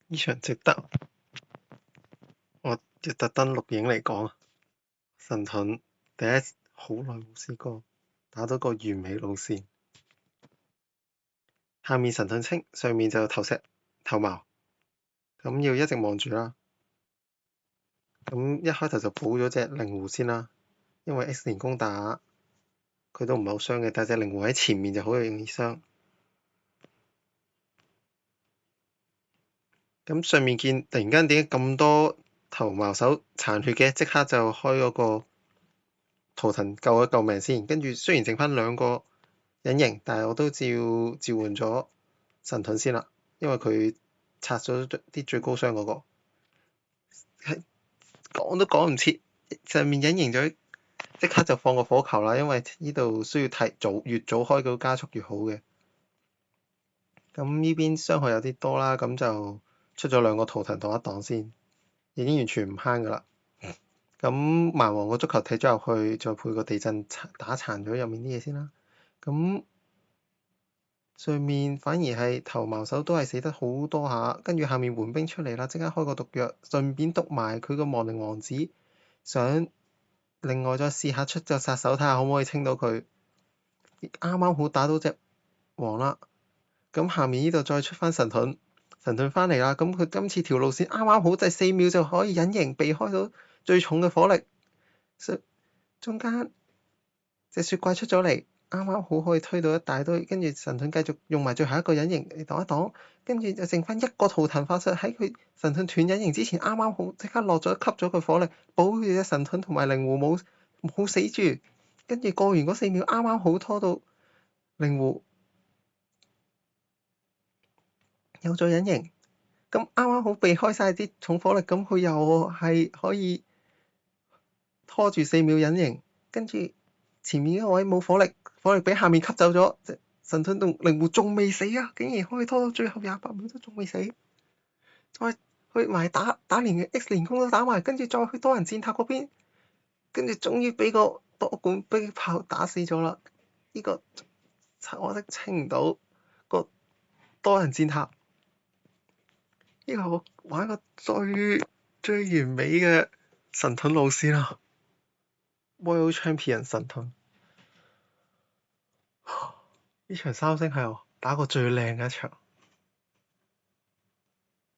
呢場值得我要特登錄影嚟講。神盾第一好耐冇試過打到個完美路線，下面神盾清，上面就投石頭矛，咁要一直望住啦。咁一開頭就補咗隻靈狐先啦，因為 X 連攻打佢都唔係好傷嘅，但係隻靈狐喺前面就好容易傷。咁上面見突然間點解咁多頭矛手殘血嘅，即刻就開嗰個圖騰救一救命先。跟住雖然剩翻兩個隱形，但係我都召喚咗神盾先啦，因為佢拆咗啲最高傷嗰個。係講都講唔切，上面隱形咗，即刻就放個火球啦，因為呢度需要越早開到加速越好嘅。咁呢邊傷害有啲多啦，咁就出咗兩個圖騰擋一擋先，已經完全唔慳噶啦。咁蠻王個足球踢咗入去，再配個地震打殘咗入面啲嘢先啦。咁上面反而係頭矛手都係死得好多下，跟住下面援兵出嚟啦，即刻開個毒藥，順便毒埋佢個亡靈王子，想另外再試下出隻殺手睇下可唔可以清到佢。啱啱好打到隻王啦，咁下面呢度再出翻神盾，神盾翻嚟啦，咁佢今次條路線啱啱好，就係4秒就可以隱形避開到最重嘅火力。中間隻雪怪出咗嚟，啱啱好可以推到一大堆，跟住神盾繼續用埋最後一個隱形嚟擋一擋，跟住就剩翻一個圖騰發射喺佢神盾斷隱形之前，啱啱好即刻落咗吸咗佢火力，保住隻神盾同埋靈狐冇死住，跟住過完嗰4秒啱啱好拖到靈狐有咗隱形，咁啱啱好避開晒啲重火力，咁佢又係可以拖住4秒隱形，跟住前面嗰位冇火力，火力俾下面吸走咗，神盾同靈狐仲未死啊！竟然可以拖到最後28秒都仲未死，再去埋打連嘅 X 連攻都打埋，跟住再去多人戰塔嗰邊，跟住終於俾個多管迫擊炮打死咗啦！呢個我都清唔到個多人戰塔，呢個我玩過最完美嘅神盾路線啦！World Champion 神盾。呢場3星係我打過最靚嘅一場。